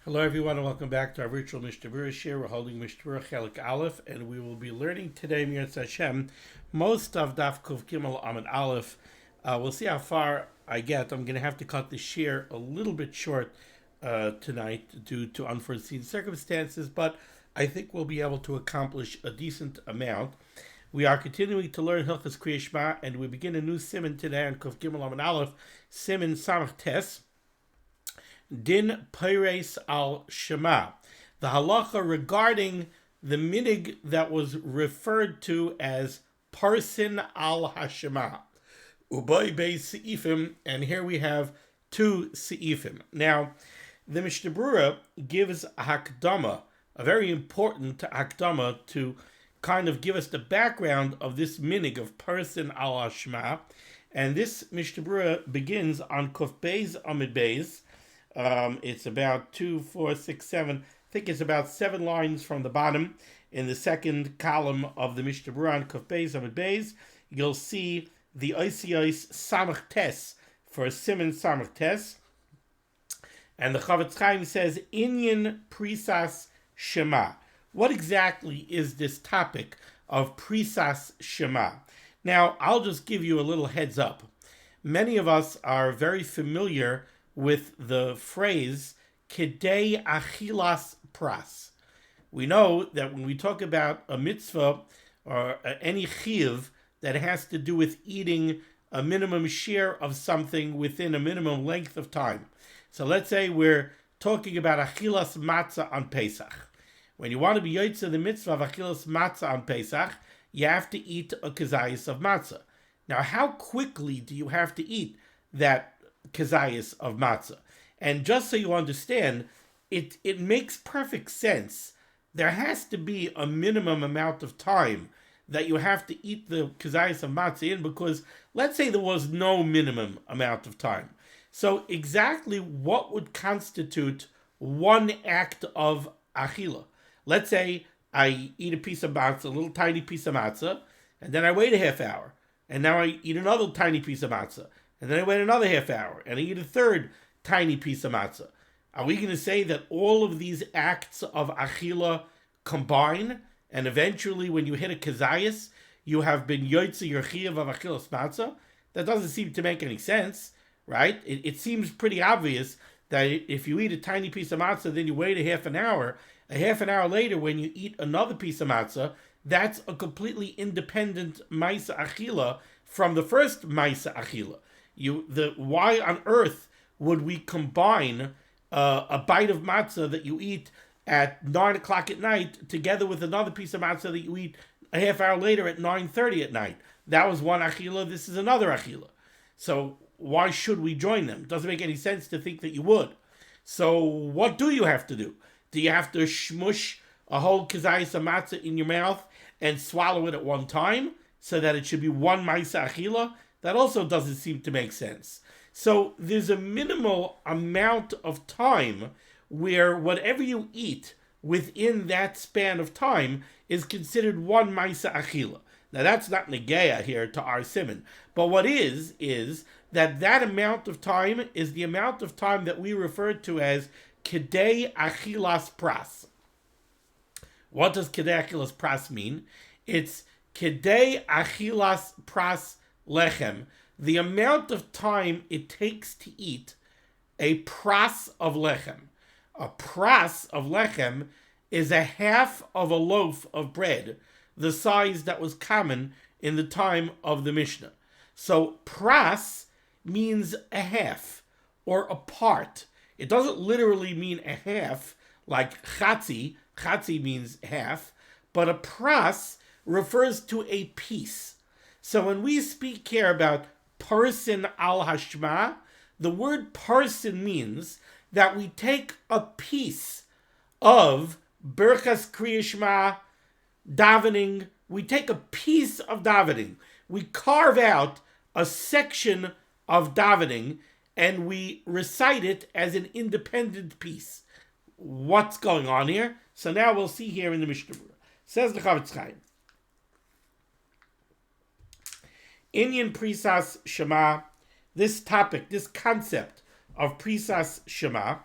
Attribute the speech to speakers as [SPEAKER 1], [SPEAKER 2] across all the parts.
[SPEAKER 1] Hello everyone and welcome back to our virtual Mishnah Beurah share. We're holding Mishnah Beurah Chelik Aleph and we will be learning today, Mirz Hashem, most of Daf Kuf Gimel Amud Aleph. We'll see how far I get. I'm going to have to cut the share a little bit short tonight due to unforeseen circumstances, but I think we'll be able to accomplish a decent amount. We are continuing to learn Hilchos Kriyas Shema and we begin a new Siman today on Kuf Gimel Amud Aleph, Siman Samach Tes. Din Peres al Shema, the halacha regarding the minhag that was referred to as Pursin al Hashema. Ubay Bei Seifim, and here we have two Seifim. Now, the Mishnah Berurah gives a hakdama, a very important hakdama to kind of give us the background of this minhag of Pursin al Hashema. And this Mishnah Berurah begins on Kuf Beis Amud Beis. It's about 2, 4, 6, 7. I think it's about 7 lines from the bottom in the second column of the Mishnah Berurah on Kuf Beis Amud Beis. You'll see the Oisios Samach Tes for Siman Samach Tes. And the Chavetz Chaim says, Inyan Prisas Shema. What exactly is this topic of Prisas Shema? Now, I'll just give you a little heads up. Many of us are very familiar with the phrase Kedei Achilas Pras. We know that when we talk about a mitzvah or any chiyuv that has to do with eating a minimum share of something within a minimum length of time. So let's say we're talking about Achilas Matzah on Pesach. When you want to be yotze the mitzvah of Achilas Matzah on Pesach, you have to eat a kazayas of matzah. Now, how quickly do you have to eat that kazayas of matzah? And just so you understand, it makes perfect sense. There has to be a minimum amount of time that you have to eat the kazayas of matzah in, because let's say there was no minimum amount of time. So exactly what would constitute one act of achila? Let's say I eat a piece of matzah, a little tiny piece of matzah, and then I wait a half hour, and now I eat another tiny piece of matzah, and then I wait another half hour, and I eat a third tiny piece of matzah. Are we going to say that all of these acts of achila combine, and eventually when you hit a kazayas, you have been yotze your chiyuv of achilas matzah? That doesn't seem to make any sense, right? It seems pretty obvious that if you eat a tiny piece of matzah, then you wait a half an hour later when you eat another piece of matzah, that's a completely independent ma'isa achila from the first ma'isa achila. Why on earth would we combine a bite of matzah that you eat at 9 o'clock at night together with another piece of matzah that you eat a half hour later at 9:30 at night? That was one achila, this is another achila. So why should we join them? It doesn't make any sense to think that you would. So what do you have to do? Do you have to shmush a whole kazayas of matzah in your mouth and swallow it at one time so that it should be one ma'isa achila? That also doesn't seem to make sense. So there's a minimal amount of time where whatever you eat within that span of time is considered one ma'isa achila. Now that's not negeya here to our siman, but what is that amount of time is the amount of time that we refer to as Kedei Achilas Pras. What does Kedei Achilas Pras mean? It's Kedei Achilas Pras Lechem, the amount of time it takes to eat a pras of lechem. A pras of lechem is a half of a loaf of bread, the size that was common in the time of the Mishnah. So pras means a half or a part. It doesn't literally mean a half like chatzi. Chatzi means half, but a pras refers to a piece. So when we speak here about Pursin al Hashma, the word Pursin means that we take a piece of Berchas Kriyas Shema, davening. We take a piece of davening. We carve out a section of davening and we recite it as an independent piece. What's going on here? So now we'll see here in the Mishnah Berurah. Says the Chavetz Chaim, Inyan Prisas Shema, this topic, this concept of Prisas Shema,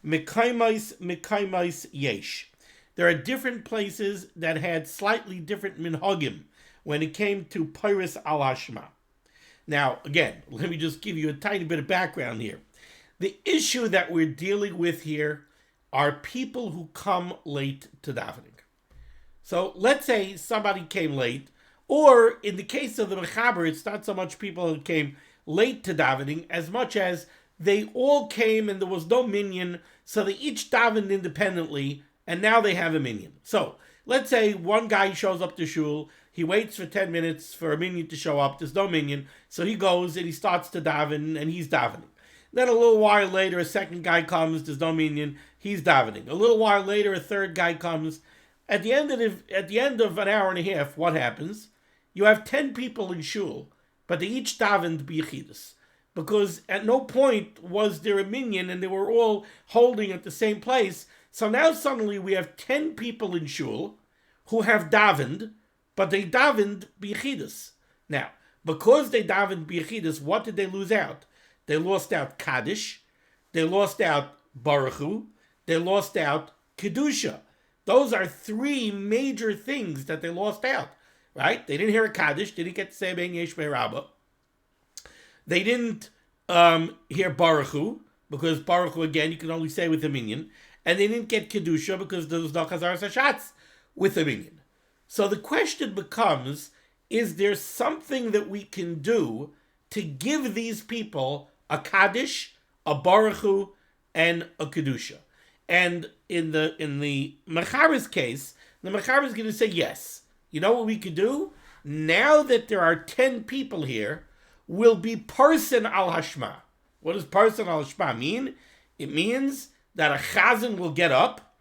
[SPEAKER 1] Mekaimais yesh. There are different places that had slightly different minhagim when it came to Peiros al Hashma. Now, again, let me just give you a tiny bit of background here. The issue that we're dealing with here are people who come late to davening. So let's say somebody came late, or in the case of the mechaber, it's not so much people who came late to davening as much as they all came and there was no minyan, so they each davened independently, and now they have a minyan. So let's say one guy shows up to shul, he waits for 10 minutes for a minyan to show up, there's no minyan, so he goes and he starts to daven, and he's davening. Then a little while later, a second guy comes, there's no minyan, he's davening. A little while later, a third guy comes. At the end of an hour and a half, what happens? You have 10 people in shul, but they each davened b'yechidus, because at no point was there a minyan and they were all holding at the same place. So now suddenly we have 10 people in shul who have davened, but they davened b'yechidus. Now, because they davened b'yechidus, what did they lose out? They lost out Kaddish, they lost out Baruch, they lost out Kedusha. Those are three major things that they lost out, right? They didn't hear a Kaddish, they didn't get to say Ben Yesh Be'Rabba. They didn't hear Baruch, because Baruch, again, you can only say with a minyan. And they didn't get Kedusha because there was no Chazar Sashatz with a minyan. So the question becomes, is there something that we can do to give these people a Kaddish, a Baruch, and a Kedusha? And in the Mechaber's case, the Mechaber is going to say yes. You know what we could do? Now that there are 10 people here, will be Pursin al Hashma. What does Pursin al Hashma mean? It means that a chazan will get up,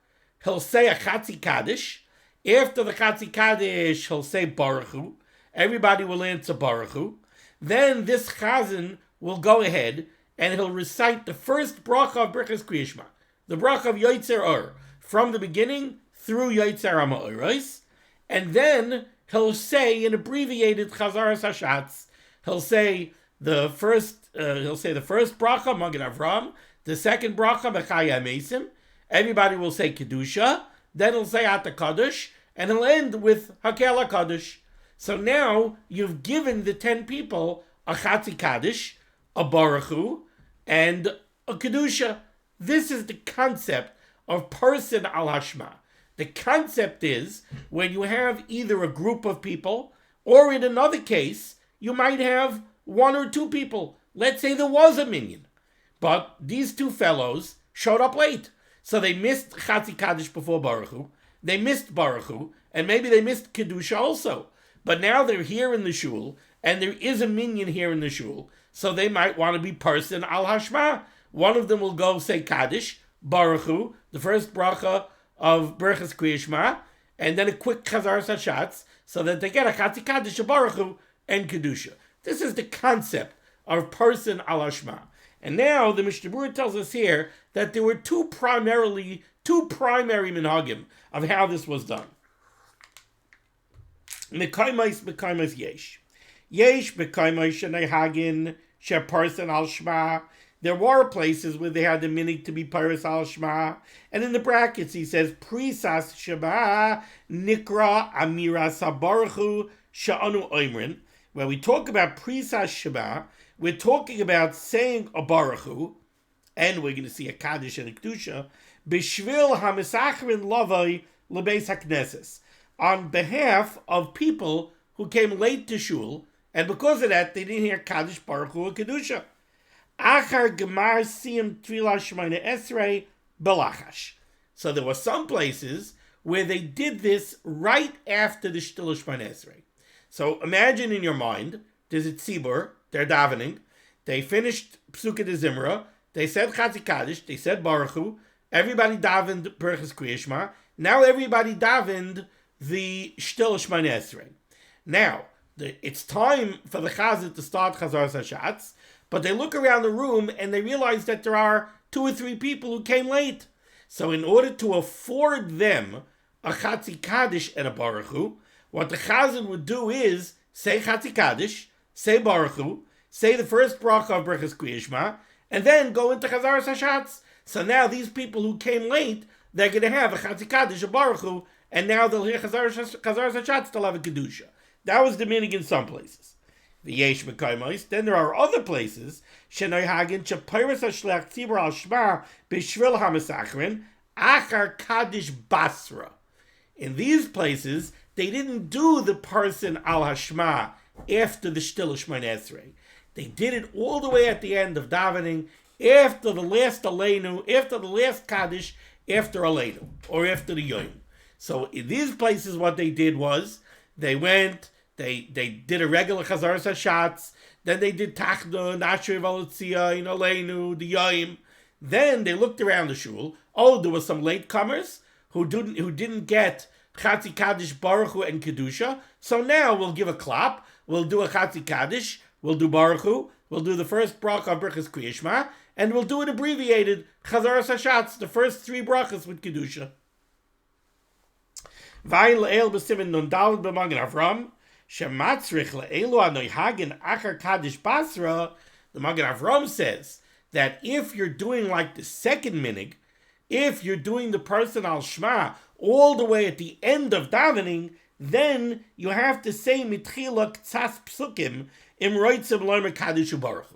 [SPEAKER 1] he'll say a Chatzi Kaddish. After the Chatzi Kaddish, he'll say Baruch. Everybody will answer Baruch. Then this chazan will go ahead and he'll recite the first bracha of Birchas Kriyishma, the bracha of Yotzer Or, from the beginning through Yotzer HaMa'oros, and then he'll say an abbreviated Chazaras Hashatz. He'll say the first bracha, Magen Avram, the second bracha, Bechaya Mesim. Everybody will say Kedusha. Then he'll say Ata Kaddish, and he'll end with Hakel Kaddish. So now you've given the 10 people a Chatzi Kaddish, a Baruch, and a Kedusha. This is the concept of Pursin al Hashma. The concept is when you have either a group of people, or in another case, you might have one or two people. Let's say there was a minyan, but these two fellows showed up late. So they missed Chatzi Kaddish before Baruch, they missed Baruch, and maybe they missed Kedusha also. But now they're here in the shul, and there is a minyan here in the shul, so they might want to be Pursin al Hashma. One of them will go say Kaddish, Baruch, the first bracha of Berchas Kriyishma, and then a quick Chazar Sashatz, so that they get a Chatzi Kaddish, a Baruch, and Kedusha. This is the concept of Pursin al Hashma. And now the Mishnah tells us here that there were two primary minhagim of how this was done. Mekaimais yesh. Yesh mekaimais shenehagin shePursin al Shma. There were places where they had the minhag to be Peiros al Shma. And in the brackets he says, Prisas Shema Nikra Amiras Habaruchu Sha'anu Oimrin. When we talk about Prisas Shema, we're talking about saying a Baruch, and we're going to see a Kaddish and a Kedusha, Bishvil HaMesachrin Lavai Lebeis HaKnesses, on behalf of people who came late to shul, and because of that, they didn't hear Kaddish, Baruch or Kedusha. Achar Gemar Siyam Tfilah Shemona Esrei Belachash. So there were some places where they did this right after the Shtil Shemona Esrei. So imagine in your mind, there's a tzibur, they're davening, they finished Psukei de Zimra, they said Chatzi Kaddish, they said Baruch, everybody davened Berchas Kriyishma, now everybody davened the Shtil Shemona Esrei. Now, it's time for the Chazan to start Chazar Sashatz, but they look around the room and they realize that there are 2 or 3 people who came late. So in order to afford them a Chatzi Kaddish and a Baruch, what the Chazan would do is say Chatzi Kaddish, say Baruch, say the first bracha of Berchas Kriyishma, and then go into Chazar Sashatz. So now these people who came late, they're going to have a Chatzi Kaddish, a Baruch, and now they'll hear Chazar Hashatz, they'll have a Kedusha. That was the minhag in some places. V'yesh mekaymois. Then there are other places shenoi hagin shapayras hashlech tzibur al shma b'shvil hamasachrin achar kaddish basra. In these places, they didn't do the person al hashma after the shtil shmon esrei. They did it all the way at the end of davening, after the last aleinu, after the last kaddish, after aleinu, or after the yom. So in these places, what they did was they went. They did a regular Chazaras Hashatz, then they did Tachdun, Ashrei Valotzia, Aleinu, the Yom. Then they looked around the shul. Oh, there were some latecomers who didn't get Chatzi Kaddish, Baruch Hu, and Kedusha. So now we'll give a clap. We'll do a Chatzi Kaddish. We'll do Baruch Hu. We'll do the first bracha of Berchas Kriyashma, and we'll do an abbreviated Chazaras Hashatz, the first 3 brachas with Kedusha. Vayin le'el b'simin nun daled b'magen Avram. Shematzrich le'elu anoihagin achar kaddish basra. The Magen Avram says that if you're doing like the second minhag, if you're doing the person al shma all the way at the end of davening, then you have to say mitchila ktsas psukim im roitzim loimer kaddish ubaruch.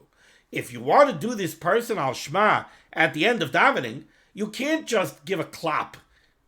[SPEAKER 1] If you want to do this person al shma at the end of davening, you can't just give a clap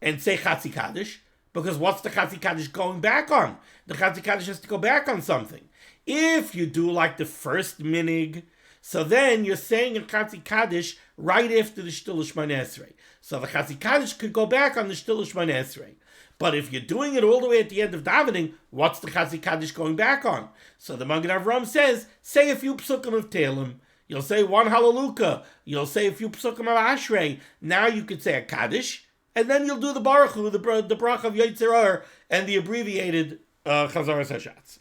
[SPEAKER 1] and say chatzi kaddish. Because what's the Chatzi Kaddish going back on? The Chatzi Kaddish has to go back on something. If you do like the first minhag, so then you're saying a Chatzi Kaddish right after the Shtil Shmon Esrei. So the Chatzi Kaddish could go back on the Shtil Shmon Esrei. But if you're doing it all the way at the end of davening, what's the Chatzi Kaddish going back on? So the Magen Avram says, say a few psukim of Tehillim. You'll say 1 Hallelujah. You'll say a few psukim of Ashrei. Now you could say a Kaddish. And then you'll do the Baruch Hu, the bracha of Yitzhar, and the abbreviated Chazaras Hashatz.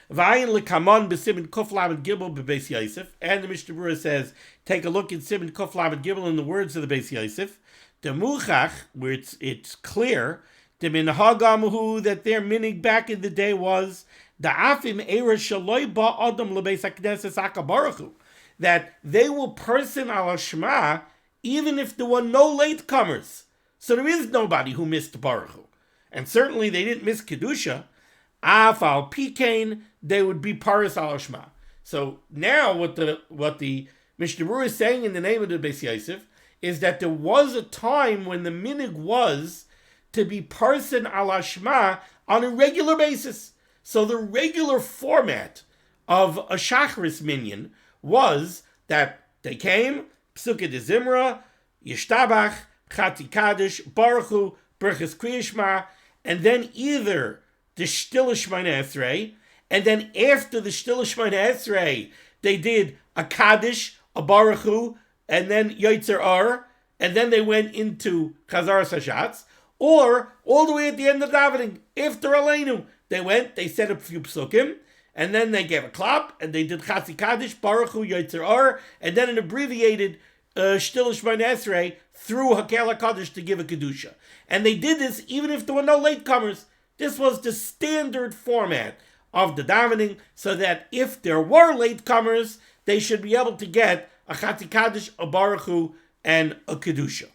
[SPEAKER 1] Vayin lekamon b'simin kuf lamed gimel b'beis Yosef. And the Mishnah Beurah says, take a look at Siman kuf lamed gimel in the words of the Beis Yosef. The muchach, where it's clear, the minhag amuhu, that their minhag back in the day was the afim eira shaloi ba adam lebeis hakneses akabaruchu, that they will person al hashma even if there were no latecomers. So there is nobody who missed Baruch Hu. And certainly they didn't miss Kedusha. Af al pikain, they would be paris al hashma. So now what the Mishnah Beurah is saying in the name of the Beis Yosef is that there was a time when the minhag was to be parson al hashma on a regular basis. So the regular format of a Shacharis minyan was that they came, Psuke de Zimra, Yishtabach, Chatzi Kaddish, Baruch Hu, Berchas Kriyashma, and then either the Shtil Shmon Esrei, and then after the Shtil Shmon Esrei, they did a Kaddish, a Baruch Hu, and then Yitzhar, and then they went into Chazaras Hashatz, or all the way at the end of davening, after Aleinu, they said a few psukim, and then they gave a clap, and they did Chatzi Kaddish, Baruch Hu, Yitzhar, and then an abbreviated Shtil Shmon Esrei through Hakel HaKadosh to give a Kedusha. And they did this even if there were no latecomers. This was the standard format of the davening, so that if there were latecomers, they should be able to get a Chatzi Kaddish, a Baruch Hu, and a Kedusha.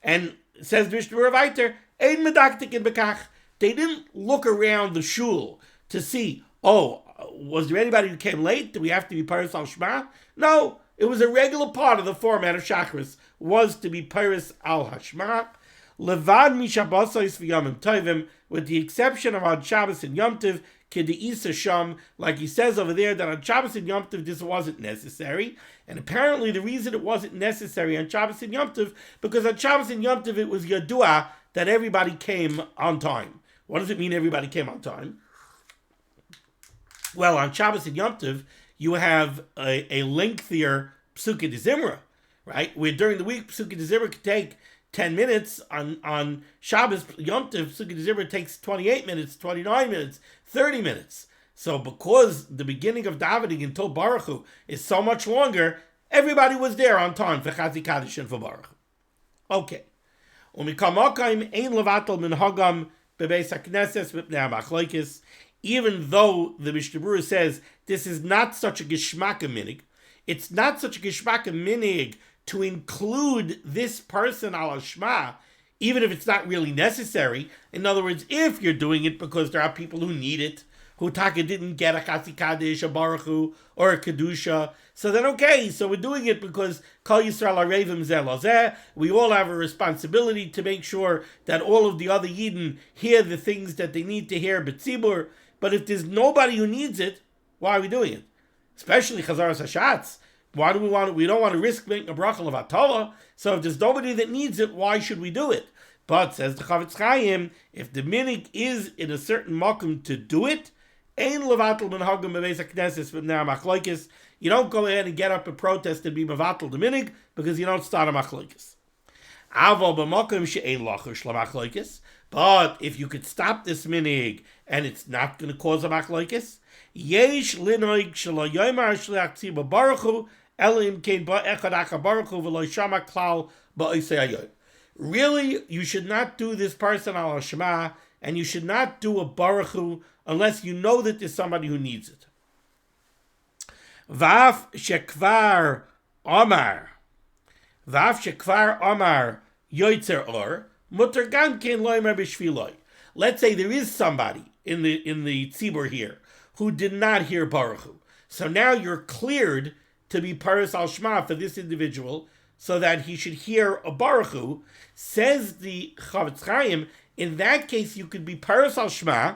[SPEAKER 1] And says Mishnah Beurah weiter, Ein medaktik in bekach. They didn't look around the shul to see, was there anybody who came late? Do we have to be Paris al Shma? No, it was a regular part of the format of Shacharis, was to be Paris al Hashma. Levad mishabasais v'yamim tovim, with the exception of on Shabbos and Yom Tov, K'de'isa Sham, like he says over there, that on Shabbos and Yom Tov this wasn't necessary. And apparently the reason it wasn't necessary on Shabbos and Yom Tov, because on Shabbos and Yom Tov it was Yadua that everybody came on time. What does it mean everybody came on time? Well, on Shabbos and Yom Tov, you have a lengthier Psuke de Zimra, right? Where during the week, Psuke de Zimra could take 10 minutes. On Shabbos, Yom Tov, Psuke de Zimra takes 28 minutes, 29 minutes, 30 minutes. So because the beginning of davening until Baruch Hu is so much longer, everybody was there on time for Chatzi Kaddish and for Baruch Hu. Okay. Even though the Mishnah Beurah says this is not such a geshmaka minhag, it's not such a geshmaka minhag to include this person al Hashma, even if it's not really necessary. In other words, if you're doing it because there are people who need it, who taka didn't get a Chasi Kaddish, a Baruch Hu, or a Kedusha, so then okay, so we're doing it because Kol Yisrael Arevim Zeh Lazeh. We all have a responsibility to make sure that all of the other Yidden hear the things that they need to hear, B'tzibur. But if there's nobody who needs it, why are we doing it? Especially Chazaras Hashatz. Why do we want it? We don't want to risk making a bracha of HaTorah. So if there's nobody that needs it, why should we do it? But, says the Chavetz Chaim, if the minhag is in a certain makom to do it, ein levatel minhagim bebeis hakneses v'nei hamachloikis. You don't go ahead and get up and protest and be mevatel the minhag because you don't start a machloikis. Aval b'makom she'ein lachush lamachloikis. But if you could stop this minhag and it's not going to cause a machloikis, yesh linoig shelo yomer shliach tzibur baruch hu ela im kein ba'echad acha baruch hu v'lo shama klal ba'osei hayoyim. Really, you should not do this person al Hashma, and you should not do a Baruch Hu unless you know that there's somebody who needs it. Vaf shekvar Omar yoitzer or muter gam kein loimer b'shviloi. Let's say there is somebody in the tzibur here who did not hear Baruch Hu. So now you're cleared to be paras al Shema for this individual, so that he should hear a Baruch Hu. Says the Chavetz Chaim, in that case you could be paras al Shema,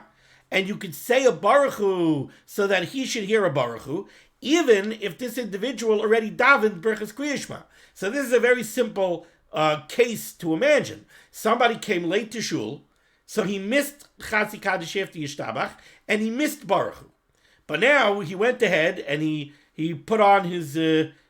[SPEAKER 1] and you could say a Baruch Hu so that he should hear a Baruch Hu, even if this individual already davened Berchas Kriya Shema. So this is a very simple case to imagine. Somebody came late to shul, so he missed Chasi Kaddish after Yishtabach, and he missed Baruch Hu. But now he went ahead and he put on his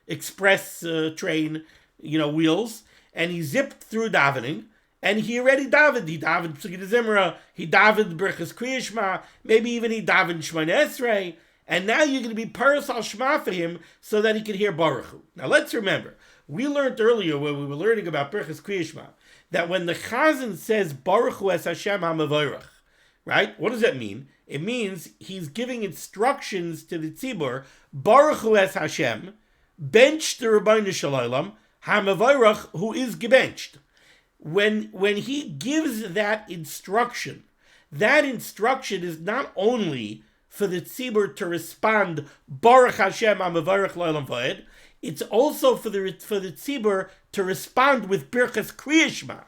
[SPEAKER 1] express train, wheels, and he zipped through davening, and he already davened. He davened Psukei Zimra, he davened Berchas Kriya Shema, maybe even he davened Shmoneh Esrei, and now you're going to be paras al Shema for him so that he can hear Baruch Hu. Now let's remember, we learned earlier when we were learning about Berchas Kriya Shema, that when the Chazan says Baruch Hu es Hashem HaMavorach, right? What does that mean? It means he's giving instructions to the tzibur, Baruch Hu es Hashem, bench the Rabbeinu Shalom, HaMavorach, who is gebenched. When he gives that instruction is not only for the tzibur to respond, Baruch Hashem HaMavorach L'olam Va'ed, it's also for the tzibur to respond with Birchas Kriya Shema.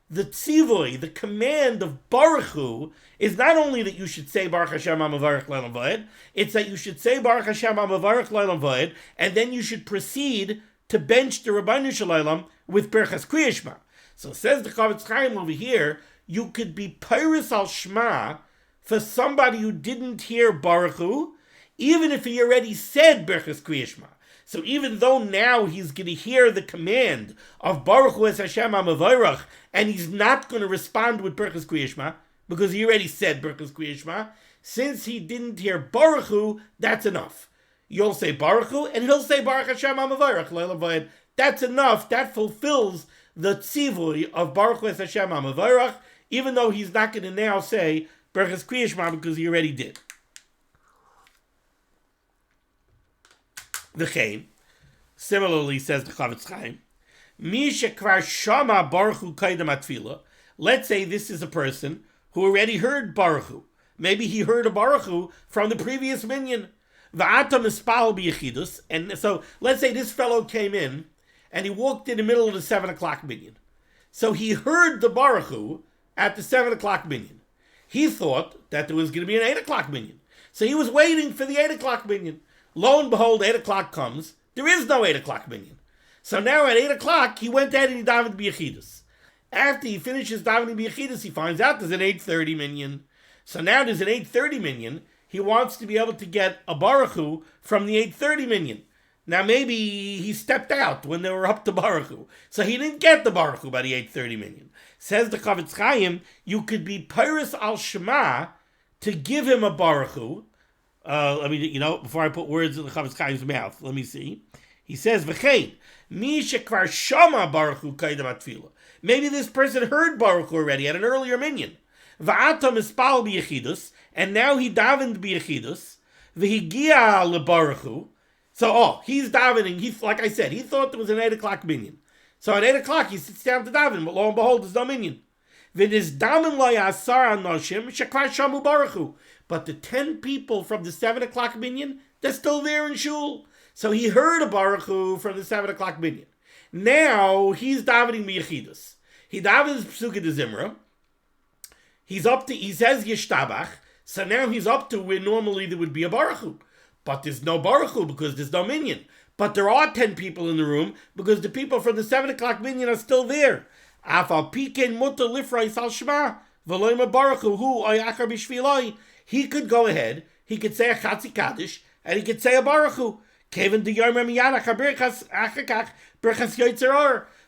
[SPEAKER 1] The tzivoi, the command of Baruch Hu, is not only that you should say Baruch Hashem HaMavorach L'olam Va'ed, it's that you should say Baruch Hashem HaMavorach L'olam Va'ed, and then you should proceed to bench the Rabbeinu Shalom with Birchas Kriya Shema. So says the Chavetz Chaim over here, you could be paras al Shema for somebody who didn't hear Baruch Hu, even if he already said Birchas Kriya Shema. So even though now he's going to hear the command of Baruch Hu es Hashem HaMavorach, and he's not going to respond with Birchas Kriya Shema, because he already said Birchas Kriya Shema, since he didn't hear Baruch Hu, that's enough. You'll say Baruch Hu, and he'll say Baruch Hashem HaMavorach L'olam Va'ed. That's enough. That fulfills the tzivui of Baruch Hu es Hashem HaMavorach, even though he's not going to now say Birchas Kriya Shema because he already did. V'chein, similarly says the Chavetz Chaim, Mi shekvar shama Baruch Hu kaidem atfila. Let's say this is a person who already heard Baruch Hu. Maybe he heard a Baruch Hu from the previous minyan. V'ata mispal b'yechidus. And so let's say this fellow came in and he walked in the middle of the 7 o'clock minyan. So he heard the Baruch Hu at the 7 o'clock minyan. He thought that there was going to be an 8 o'clock minyan. So he was waiting for the 8 o'clock minyan. Lo and behold, 8 o'clock comes. There is no 8 o'clock minyan. So now at 8 o'clock, he went ahead and he davened b'yechidus. After he finishes davening b'yechidus, he finds out there's an 8:30 minyan. So now there's an 8:30 minyan. He wants to be able to get a Baruch Hu from the 8:30 minyan. Now maybe he stepped out when they were up to Baruch Hu. So he didn't get the Baruch Hu by the 8:30 minyan. Says the Chavetz Chaim, you could be paras al Shema to give him a Baruch Hu. Before I put words in the Chavetz Chaim's mouth, let me see. He says, V'chein, mi shekvar shama Baruch Hu kaidem atfila. Maybe this person heard Baruch Hu already at an earlier minyan. V'ata mispal b'yechidus, and now he davened b'yechidus. V'higia leBaruch Hu. So, he's davening. Like I said, he thought there was an 8 o'clock minyan. So at 8 o'clock, he sits down to daven, but lo and behold, there's no minyan. But the 10 people from the 7 o'clock minyan, they're still there in shul. So he heard a baruchu from the 7 o'clock minyan. Now he's davening miyachidus. He davens psuke de zimra. He says yishtabach. So now he's up to where normally there would be a baruchu. But there's no baruchu because there's no minyan. But there are 10 people in the room because the people from the 7 o'clock minyan are still there. He could go ahead, he could say a chatzi kaddish, and he could say a baruchu.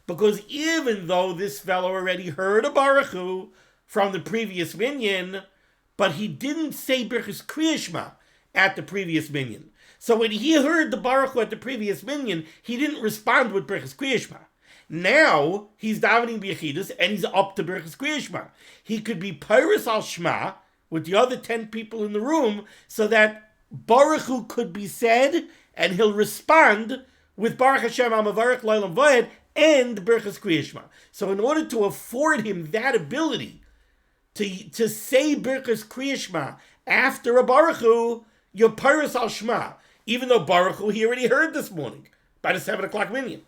[SPEAKER 1] Because even though this fellow already heard a baruchu from the previous minyan, but he didn't say Birchas Kriyashma at the previous minyan. So when he heard the baruchu at the previous minyan, he didn't respond with Birchas Kriyashma. Now he's davening b'yachidus and he's up to Birchas Kriyashma. He could be Peiros al Shema with the other 10 people in the room, so that baruchu could be said, and he'll respond with Baruch Hashem Amavarech L'Olam Vayed and Birchas Kriyashma. So in order to afford him that ability to say Birchas Kriyashma after a baruchu, you're Peiros al Shema, even though baruchu he already heard this morning by the 7 o'clock minyan.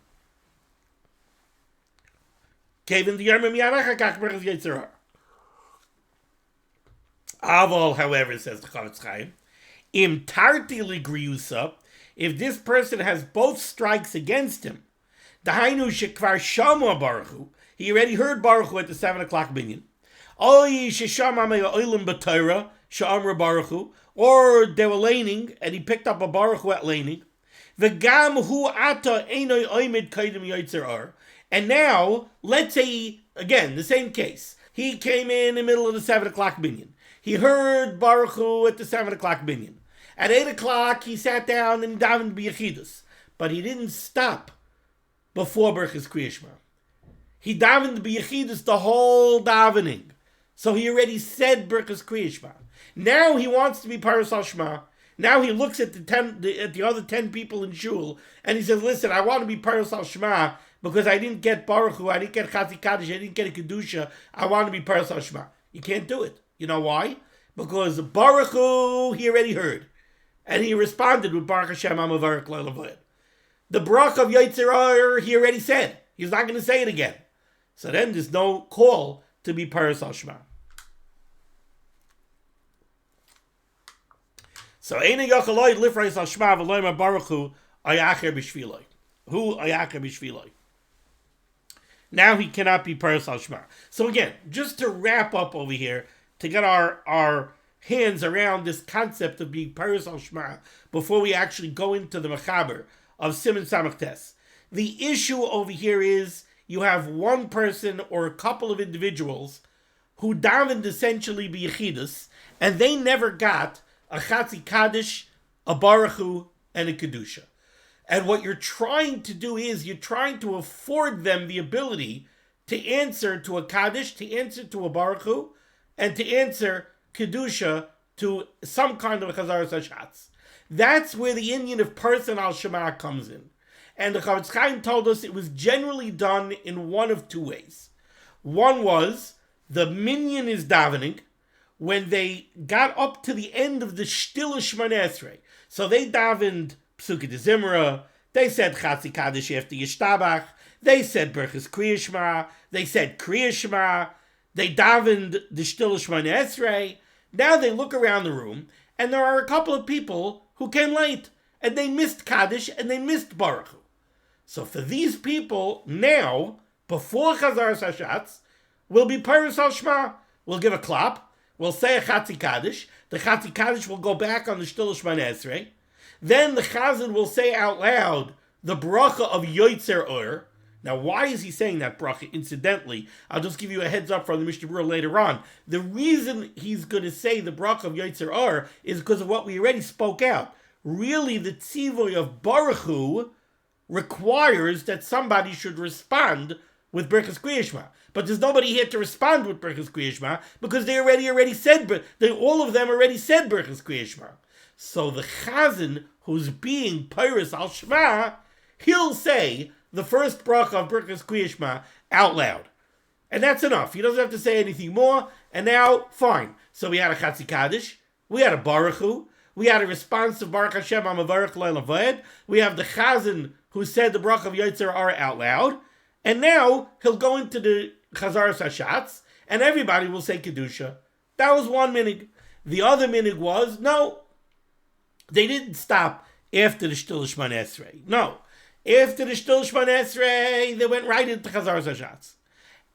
[SPEAKER 1] Aval, however, says the Chavetz Chaim, im tarti ligriyusa, if this person has both strikes against him, dahainu shekvar shama baruchu, he already heard baruchu at the 7 o'clock minyan, oy sheshama me'olim b'Torah sha'amra baruchu, or they were laning and he picked up a baruchu at laning, v'gam hu ata einoi oimid kaidem yotzer ar. And now, let's say, again, the same case. He came in the middle of the 7 o'clock minyan. He heard baruchu at the 7 o'clock minyan. At 8 o'clock, he sat down and davened b'yachidus. But he didn't stop before Birchas Kriyashma. He davened b'yachidus the whole davening. So he already said Birchas Kriyashma. Now he wants to be Peiros al Shema. Now he looks at the other 10 people in shul, and he says, listen, I want to be Peiros al Shema, because I didn't get baruchu, I didn't get chatzi kaddish, I didn't get a kedusha, I want to be Peiros al Shema. You can't do it. You know why? Because baruchu he already heard, and he responded with Baruch Hashem Amavarech L'Olam Vayed. The brach of Yotzer he already said. He's not going to say it again. So then there's no call to be Peiros al Shema. So Eina Yachaloi Lifreis al Shema v'Loyma baruchu ayacher b'shviloi. Who ayacher b'shviloi? Now he cannot be Peiros al Shema. So again, just to wrap up over here, to get our hands around this concept of being Peiros al Shema before we actually go into the mechaber of Siman Samach Tes. The issue over here is you have one person or a couple of individuals who davened essentially b'yachidus, and they never got a chatzi kaddish, a baruchu, and a kedusha. And what you're trying to do is you're trying to afford them the ability to answer to a kaddish, to answer to a baruchu, and to answer kedusha to some kind of a chazaras hashatz. That's where the inyan of Peiros al Shema comes in. And the Chavetz Chaim told us it was generally done in one of two ways. One was the minyan is davening when they got up to the end of the Shtil Shmoneh Esrei. So they davened Psuke de Zimra, they said Chatzi Kaddish after Yishtabach, they said Birchas Kriyashma, they said Kriyashma, they davened the Shtil Shmoneh Esrei. Now they look around the room, and there are a couple of people who came late, and they missed Kaddish, and they missed Baruch. So for these people, now, before Chazaras Hashatz, will be Peiros al Shema. We'll give a clap, we'll say a Chatzi Kaddish, the Chatzi Kaddish will go back on the Shtil Shmoneh Esrei. Then the Chazan will say out loud the bracha of Yotzer Or. Now, why is he saying that bracha? Incidentally, I'll just give you a heads up from the Mishnah Beurah later on. The reason he's going to say the bracha of Yotzer Or is because of what we already spoke out. Really, the tzivoy of baruchu requires that somebody should respond with Birchas Kriyashma. But there's nobody here to respond with Birchas Kriyashma because they already said, all of them already said Birchas Kriyashma. So the chazan who's being Peiris al Shema, he'll say the first bracha of Birkas Kriyishma out loud. And that's enough. He doesn't have to say anything more. And now, fine. So we had a Chatzi Kaddish. We had a Baruch Hu. We had a response of Baruch Hashem HaMavarech Leil Aved. We have the chazan who said the bracha of Yotzer Or out loud. And now he'll go into the Chazaras Hashatz, and everybody will say Kedusha. That was one minhag. The other minhag was, no, they didn't stop after the Shtil Shmon Esrei. No. After the Shtil Shmon Esrei, they went right into Chazaras Hashatz.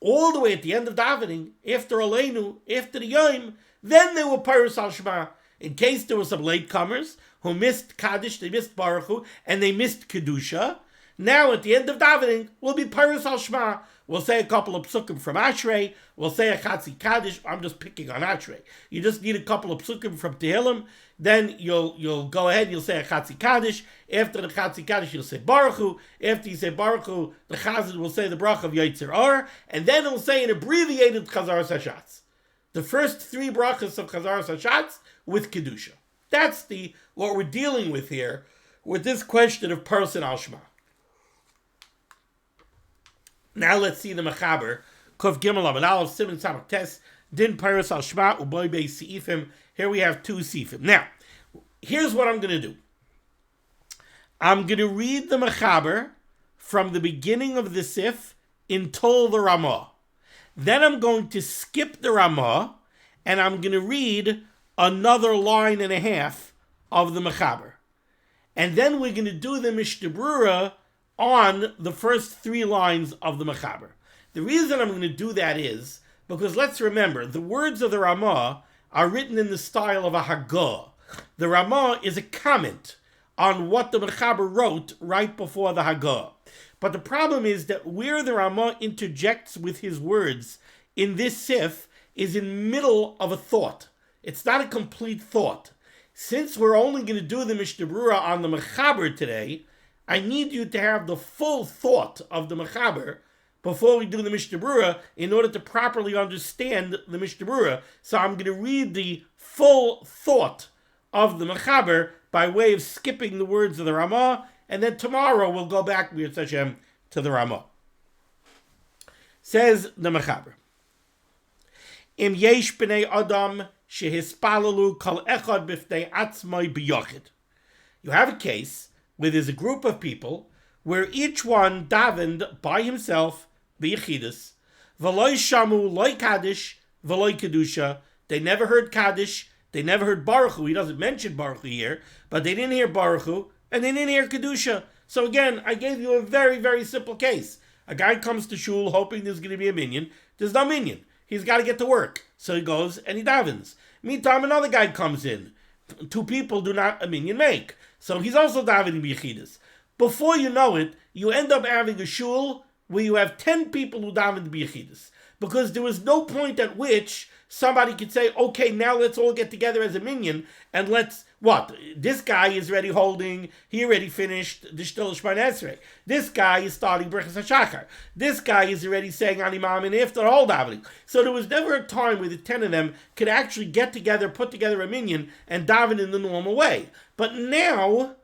[SPEAKER 1] All the way at the end of davening, after Aleinu, after the Yom, then they were Peiros al Shema. In case there were some latecomers who missed Kaddish, they missed Baruch Hu, and they missed Kedusha, now at the end of davening, we'll be Peiros al Shema. We'll say a couple of psukim from Ashrei. We'll say a Chatzi Kaddish. I'm just picking on Ashrei. You just need a couple of psukim from Tehillim. Then you'll go ahead. You'll say a Chatzi Kaddish. After the Chatzi Kaddish, you'll say Baruch Hu. After you say Baruch Hu, the Chazan will say the bracha of Yotzer Or, and then he'll say an abbreviated Chazaras Hashatz. The first three brachas of Chazaras Hashatz with Kedusha. That's what we're dealing with here with this question of Peiros al Shema. Now let's see the Mechaber. Kuf Gimel Amud Aleph Siman Samach Tes Din Peiros al Shema Uboy Bei Seifim. Here we have two Seifim. Now, here's what I'm going to do. I'm going to read the Mechaber from the beginning of the Sif until the Ramah. Then I'm going to skip the Ramah and I'm going to read another line and a half of the Mechaber. And then we're going to do the Mishnah Berurah on the first three lines of the Mechaber. The reason I'm going to do that is because let's remember, the words of the Ramah are written in the style of a Hagah. The Ramah is a comment on what the Mechaber wrote right before the Hagah. But the problem is that where the Ramah interjects with his words in this Sif is in middle of a thought. It's not a complete thought. Since we're only going to do the Mishnah Berurah on the Mechaber today, I need you to have the full thought of the Mechaber before we do the Mishnah Berurah in order to properly understand the Mishnah Berurah. So I'm going to read the full thought of the Mechaber by way of skipping the words of the Ramah, and then tomorrow we'll go back to the Ramah. Says the Mechaber, Im yesh b'nei adam shehispalalu kol echad b'fnei atzmai b'yochid. You have a case where there's a group of people where each one davened by himself, b'yechidus, v'loi shamu loi kaddish, v'loi kedusha. They never heard kaddish, they never heard Baruch Hu. He doesn't mention Baruch Hu here, but they didn't hear Baruch Hu, and they didn't hear kedusha. So again, I gave you a very, very simple case. A guy comes to shul hoping there's going to be a minyan. There's no minyan. He's got to get to work. So he goes and he davens. Meantime, another guy comes in. Two people do not a minyan make. So he's also davening b'yechidus. Before you know it, you end up having a shul where you have 10 people who davened b'yechidus. Because there was no point at which somebody could say, okay, now let's all get together as a minyan and let's, this guy is already holding, he already finished the Shtil Shmon Esrei. This guy is starting Berachas HaShachar. This guy is already saying Ani Ma'amin after the whole davening. So there was never a time where the 10 of them could actually get together, put together a minyan, and daven in the normal way. But now,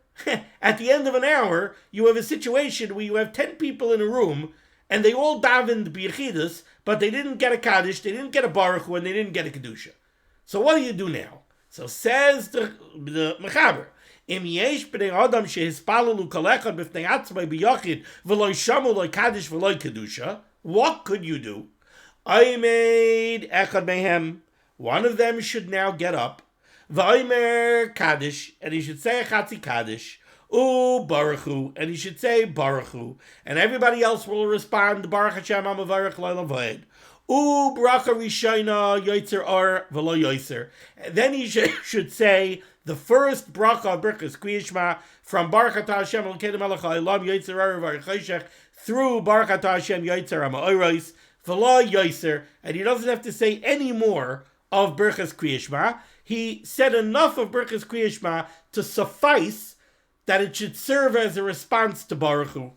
[SPEAKER 1] at the end of an hour, you have a situation where you have 10 people in a room, and they all davened b'yechidus, but they didn't get a Kaddish, they didn't get a Baruch Hu, and they didn't get a Kedusha. So what do you do now? So says the Mechaber, Im yesh b'nei adam shehispalalu kol echad b'fnei atzmai b'yachid v'loi shamu loi kaddish v'loi kedusha. What could you do? I made echad mehem. One of them should now get up. V'omer kaddish, and he should say a chatzi kaddish. Baruch Hu, and he should say Baruch Hu, and everybody else will respond Baruch Hashem HaMavarech Leil Aved. Bracha Rishona Yotzer Or V'lo Yotzer. Then he should say the first bracha of Birkas Kriyishma from Baruch Atah Hashem Elokeinu Melech HaOlam Yotzer Or V'Arichoshech through Baruch Atah Hashem Yotzer HaMa'oros V'lo Yotzer, and he doesn't have to say any more of Birkas Kriyishma. He said enough of Birkas Kriyishma to suffice that it should serve as a response to Baruch Hu.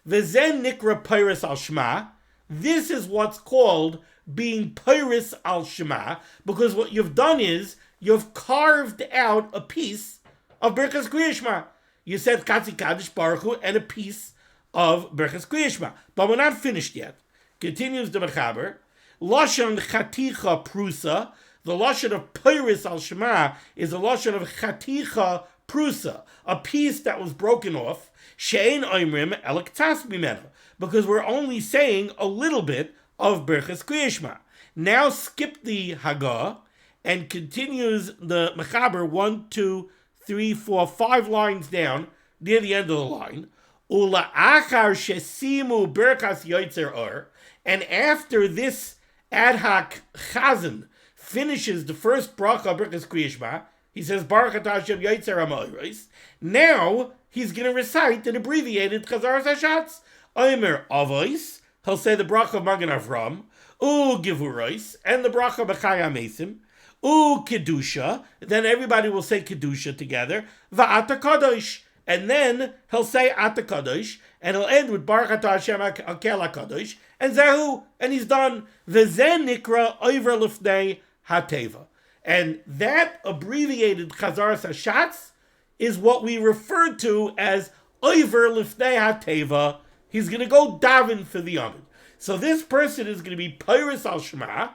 [SPEAKER 1] V'zen nikra Peiros al Shema. This is what's called being Peiros al Shema, because what you've done is you've carved out a piece of Berchas Kriyishma. You said Chatzi Kaddish Baruch Hu and a piece of Berchas Kriyishma. But we're not finished yet. Continues the Mechaber. Lashon Chaticha Prusa. The Lashon of Peiris al Shema is a Lashon of Chaticha Prusa, a piece that was broken off. She'ein Oimrim Elek Tas Mimena. Because we're only saying a little bit of Berchas Kriyishma. Now skip the Hagah and continues the Mechaber 1, 2, 3, 4, 5 lines down near the end of the line. Ula achar shesimu berkas yoitzer or, and after this ad hoc chazan finishes the first bracha of Berchas Kriyishma, he says Baruch atah Hashem yoitzer hamoros. Now he's going to recite an abbreviated Chazaras Hashatz. Omer Avos, he'll say the bracha of Magen Avram, U Givuros, and the bracha of Bechaya Mesim, U Kedusha, then everybody will say Kedusha together, Va'ata Kadosh, and then he'll say Ata Kadosh, and he'll end with Baruch atah Hashem Akel HaKadosh, and Zehu, and he's done. V'zen Nikra Oiver Lifnei HaTeva. And that abbreviated Chazaras Hashatz is what we refer to as Oiver Lifnei HaTeva. He's going to go daven for the Amid. So this person is going to be Peiris al Shema.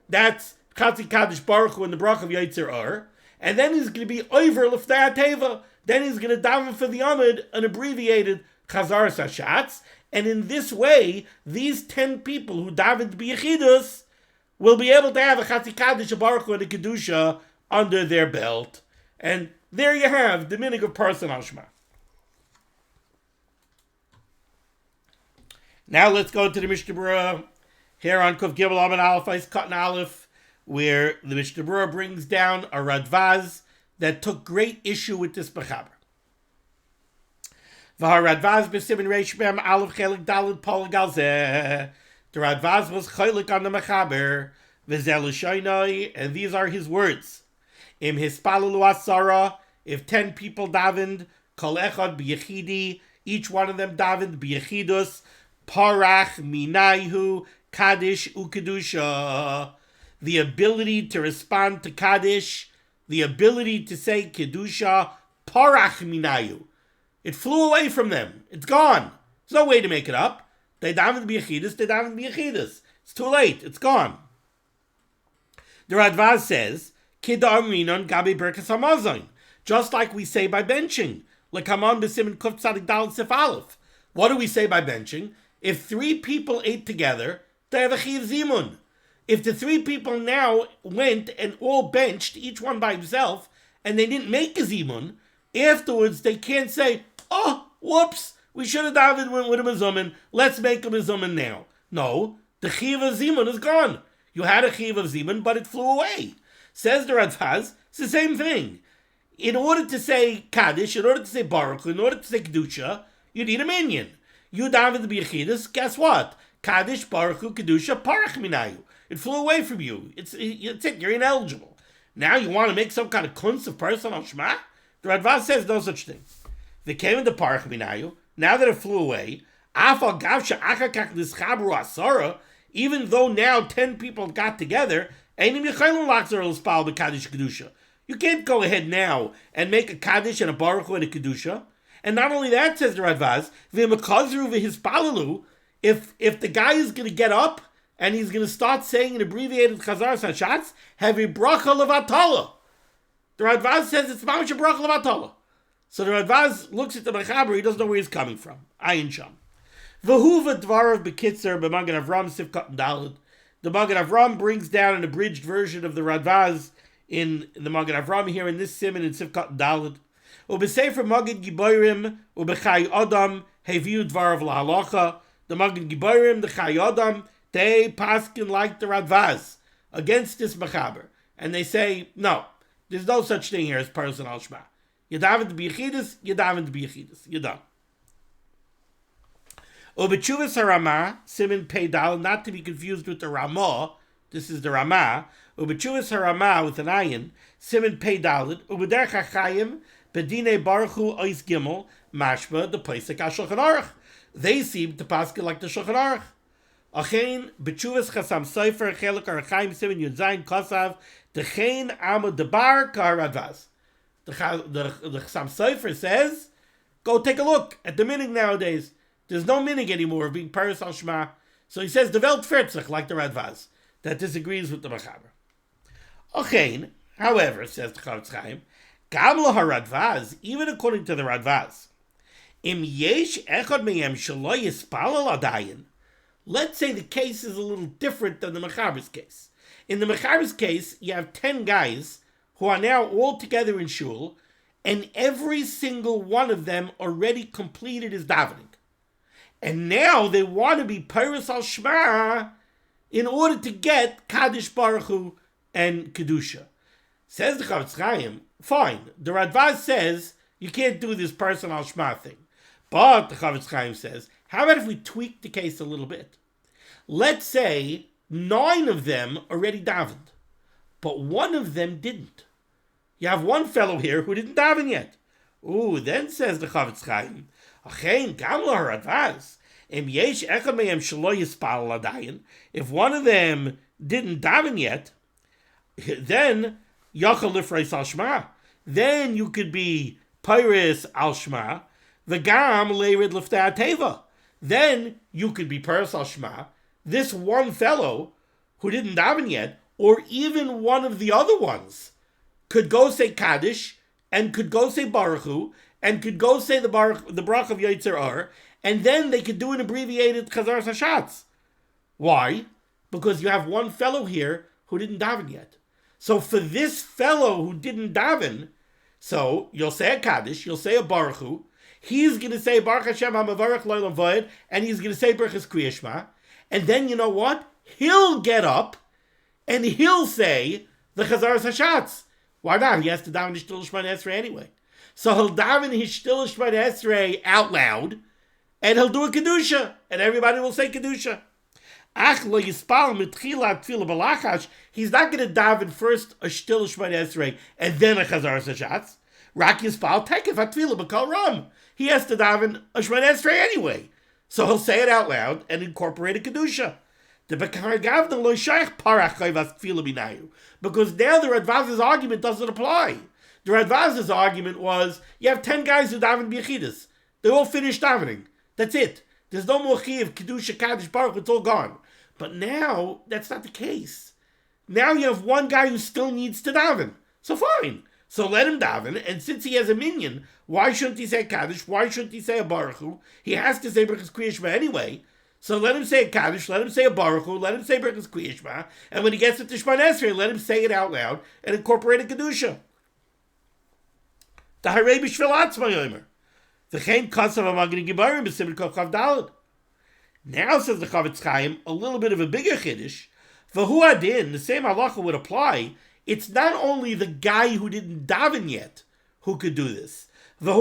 [SPEAKER 1] That's Chatzi Kaddish Baruch Hu and the Bracha of Yotzer Or. And then he's going to be Oiver Lifnei HaTeva. Then he's going to daven for the Amid, an abbreviated Chazaras Hashatz. And in this way, these 10 people who davened B'Yechidus will be able to have a Chatzi Kaddish, a Baruch Hu, and a Kedusha under their belt. And there you have the minhag of Pursin al Shema. Now let's go to the Mishnah Beurah here on Kuf Gimel Amud Aleph Eis Katan Aleph, where the Mishnah Beurah brings down a Radvaz that took great issue with this Mechaber. V'haradvaz b'simin reish mem Aleph chelik daled pol galzeh. The Radvaz was chelik on the Mechaber, v'zel l'shoinoi, and these are his words. Im hispalalu asara, if 10 people davened, kol echad b'yechidi, each one of them davened b'yechidus, parach minayhu kaddish ukedusha, the ability to respond to kaddish, the ability to say kedusha, parach minayu. It flew away from them. It's gone. There's no way to make it up. They davened b'yechidus, they davened b'yechidus. It's too late. It's gone. The Radvaz says, Kida amrinon gabi berkas hamazon, just like we say by benching. L'kamon b'simin kuf tzadik daled sif aleph. What do we say by benching? If 3 people ate together, they have a chiv zimun. If the 3 people now went and all benched, each one by himself, and they didn't make a zimun, afterwards they can't say, oh, whoops, we should have davened with a mezumin, let's make a mezumin now. No, the chiv of zimun is gone. You had a chiv of zimun, but it flew away. Says the Radvaz, it's the same thing. In order to say Kaddish, in order to say Baruch, in order to say Kedusha, you need a minyan. You davened the B'Yechidus, guess what? Kaddish, Baruch Hu, Kedusha, Parach Minayu. It flew away from you. It's it. You're ineligible. Now you want to make some kind of kunst of Pursin al Shema? The Radvaz says no such thing. They came into Parach Minayu. Now that it flew away, Afal Gavsha Achakach Nischabru Asara, even though now 10 people got together, Einim Yechaylim Lachzor L'Spal B'Kaddish Kedusha. You can't go ahead now and make a Kaddish and a Baruch Hu and a Kedusha. And not only that, says the Radvaz, if the guy is going to get up and he's going to start saying an abbreviated Chazaras Hashatz, have a bracha levatala. The Radvaz says it's mamash a bracha levatala. So the Radvaz looks at the Mechaber, he doesn't know where he's coming from. Ayin Sham. V'huva dvarav b'kitzer b'Magen Avram Sivkat and Daled. The Magen Avram brings down an abridged version of the Radvaz in the Magen Avram here in this Siman in Sivkat and Daled. U'b'sefer Magen Giborim u'b'chai Adam heviu dvarav lahalacha. The Magen Giborim, the Chai Adam, they paskin like the Radvaz against this Mechaber. And they say, no, there's no such thing here as Pursin al Shema. You daven to B'Yechidus, you daven to B'Yechidus. You're done. Ubechuvas harama, Siman Pei Dal, not to be confused with the Ramah. This is the Ramah. Ubechuvas harama with an ayin, Siman Pei Dalet. Ubederch hachayim, bedine Baruch Hu ois gimel, mashma the Pesach HaShulchan Aruch. They seem to paskin like the Shulchan Aruch. Achein bechuvas chasam sofer chelik arachayim Siman Yud Zayin kosav dechein amud debar kar Radvaz. The Chassam Sofer says, go take a look at the minhag nowadays. There's no minhag anymore of being Paris al Shema. So he says the Welt Ferzach, like the Radvaz, that disagrees with the Mechaber. Okay, however, says the Chavetz Chaim, Gam lo haRadvaz, even according to the Radvaz, im yesh echad meyem shelo yispalel adayin. Let's say the case is a little different than the Mechaber's case. In the Mechaber's case, you have 10 guys who are now all together in shul, and every single one of them already completed his davening. And now they want to be Paris al Shema in order to get Kaddish Baruch Hu and Kedusha. Says the Chavetz Chaim, fine, the Radvaz says you can't do this Paris al Shema thing. But the Chavetz Chaim says, how about if we tweak the case a little bit? Let's say 9 of them already davened, but 1 of them didn't. You have one fellow here who didn't daven yet. Ooh, then says the Chavetz Chaim, if one of them didn't daven yet, then Yachal Lifreis al Shema. Then you could be Paris al Shema, V'gam Leirid Liftei Teva. Then you could be Paris al Shema, this one fellow who didn't daven yet, or even one of the other ones, could go say Kaddish, and could go say Baruch Hu, and could go say the Brach of Yotzer Or, and then they could do an abbreviated Chazar Hashatz. Why? Because you have one fellow here who didn't daven yet. So for this fellow who didn't daven, so you'll say a Kaddish, you'll say a Baruch Hu, he's going to say Baruch Hashem HaMavarech L'Olam Va'ed, and he's going to say Berurah Kriya Shema, and then you know what? He'll get up, and he'll say the Chazar Hashatz. Why not? He has to daven his Shtil Shemona Esrei anyway. So he'll daven his Shtil Shemona Esrei out loud, and he'll do a Kedusha, and everybody will say Kedusha. Ach lo yispal mitchila tefillah balachash. He's not going to daven first a Shtil Shemona Esrei and then a Chazar Hashatz. Rak yispal tekef hatefillah b'kol ram. He has to daven a Shemona Esrei anyway. So he'll say it out loud and incorporate a Kedusha. Because now the Radvaz's argument doesn't apply. The Radvaz's argument was, you have 10 guys who daven b'yechidus. They all finished davening. That's it. There's no more chiv, Kedusha, Kaddish, Baruch, it's all gone. But now, that's not the case. Now you have one guy who still needs to daven. So fine. So let him daven, and since he has a minion, why shouldn't he say Kaddish? Why shouldn't he say a Baruch Hu? He has to say Berurah Kriya Shema anyway. So let him say a Kaddish, let him say a Baruch Hu, let him say Berurah Kriya Shema, and when he gets to Shemona Esrei, let him say it out loud and incorporate a Kedusha. The Harei B'Shvil Atzma Yomer. V'chein Kasav HaMagni Gibarim B'Siman Kov Chav Daled. Now, says the Chavetz Chaim, a little bit of a bigger Chiddush. V'hu Adin, the same halacha would apply. It's not only the guy who didn't daven yet who could do this. Even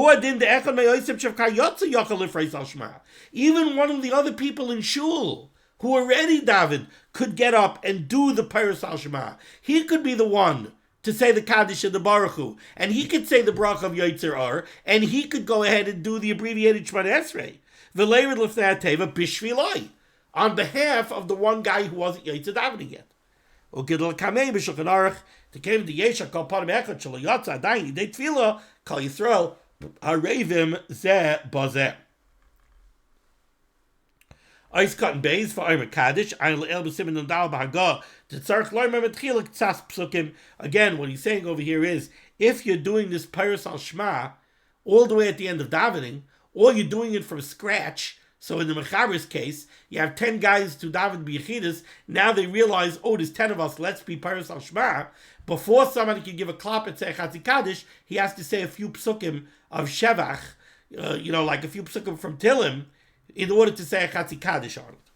[SPEAKER 1] one of the other people in shul who already davened could get up and do the Paris al Shema. He could be the one to say the Kaddish and the Baruch Hu, and he could say the Brach of Yotzer Or, and he could go ahead and do the abbreviated Shemona Esrei. V'leirid Liftei Teva b'shvilai, on behalf of the one guy who wasn't Yotzer davening yet. Ugidol kamei b'shulchan aruch tekev d'yesha kol panim echad shelo yotza adayin yidei tefillah kol Yisrael harevim zeh bazeh. Ice cotton bays for Aymer Kaddish. Ayin le'el b'simin nandal b'hagah tetzarech loymer metchila k'tzas psukim. Again, what he's saying over here is, if you're doing this Paris al Shema all the way at the end of davening, or you're doing it from scratch. So in the Mechaber's case, you have 10 guys to daven b'yechidus. Now they realize, oh, there's 10 of us, let's be Paris al Shema. Before somebody can give a klap and say Chatzi Kaddish, he has to say a few psukim of Shevach, like a few psukim from Tilim, in order to say a Chatzi Kaddish on it.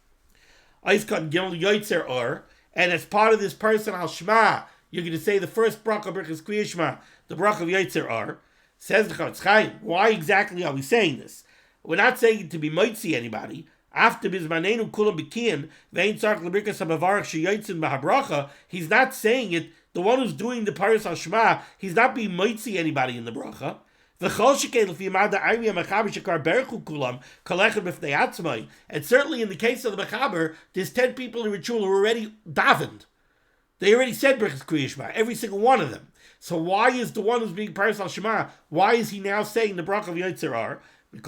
[SPEAKER 1] Aizkat Gimel Yotzer Or, and as part of this Paris al Shema, you're going to say the first brach of Berurah Kriya Shema, the brach of Yotzer Or. Says the Chavetz Chaim, why exactly are we saying this? We're not saying it to be moitzi anybody. After bizmanenu kulam b'kiyin ve'in tzarich lebrikas ha'mavarach sheyotzin b'habracha, he's not saying it. The one who's doing the Paris al Shema, he's not being moitzi anybody in the bracha. And certainly in the case of the Mechaber, there's 10 people in Ritual who already davened. They already said Berurah Kriya Shema, every single one of them. So why is the one who's being parsed al Shema, why is he now saying the bracha of Yotzerar? The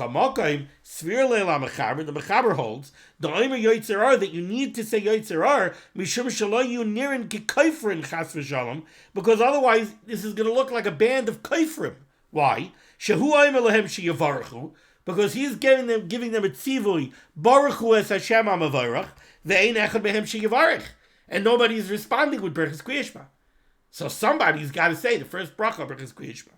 [SPEAKER 1] Mechaber holds the Omer Yotzerar that you need to say Yotzerar mishum shelo yu nirin kekayfrin chas v'shalom, because otherwise this is going to look like a band of kayfrim. Why? Shehu Omer lehem sheyavarchu, because he's giving them a tzivui baruch hu es Hashem hamavarach ve'ein echad behem sheyavarich, and nobody is responding with Berachas Kriyishma. So somebody's got to say the first bracha Berachas Kriyishma.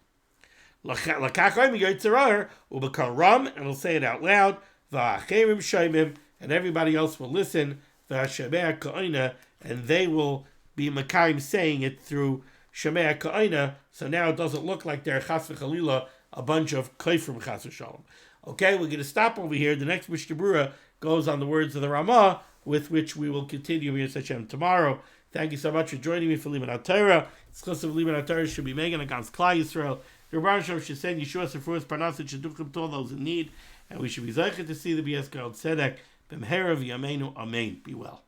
[SPEAKER 1] Lakach Omer Yotzerar ubekal ram, and he'll say it out loud. Va'acherim shoymim, and everybody else will listen. Va'shemea ka'ina, and they will be Makayim saying it through Shemea ka'ina. So now it doesn't look like they're chas v'chalila a bunch of kayfrim chas v'shalom. Okay, we're going to stop over here. The next Mishnah Beurah goes on the words of the Ramah, with which we will continue Mir Hashem tomorrow. Thank you so much for joining me for limud HaTorah. Exclusive limud HaTorah should be Megan against Klal Yisrael. The Rebbe should send Yeshua Sefruas Parnasset Sheduchim to all those in need, and we should be zeichet to see the B'yes Gerald Tzedek B'mhera v'yameinu Amen. Be well.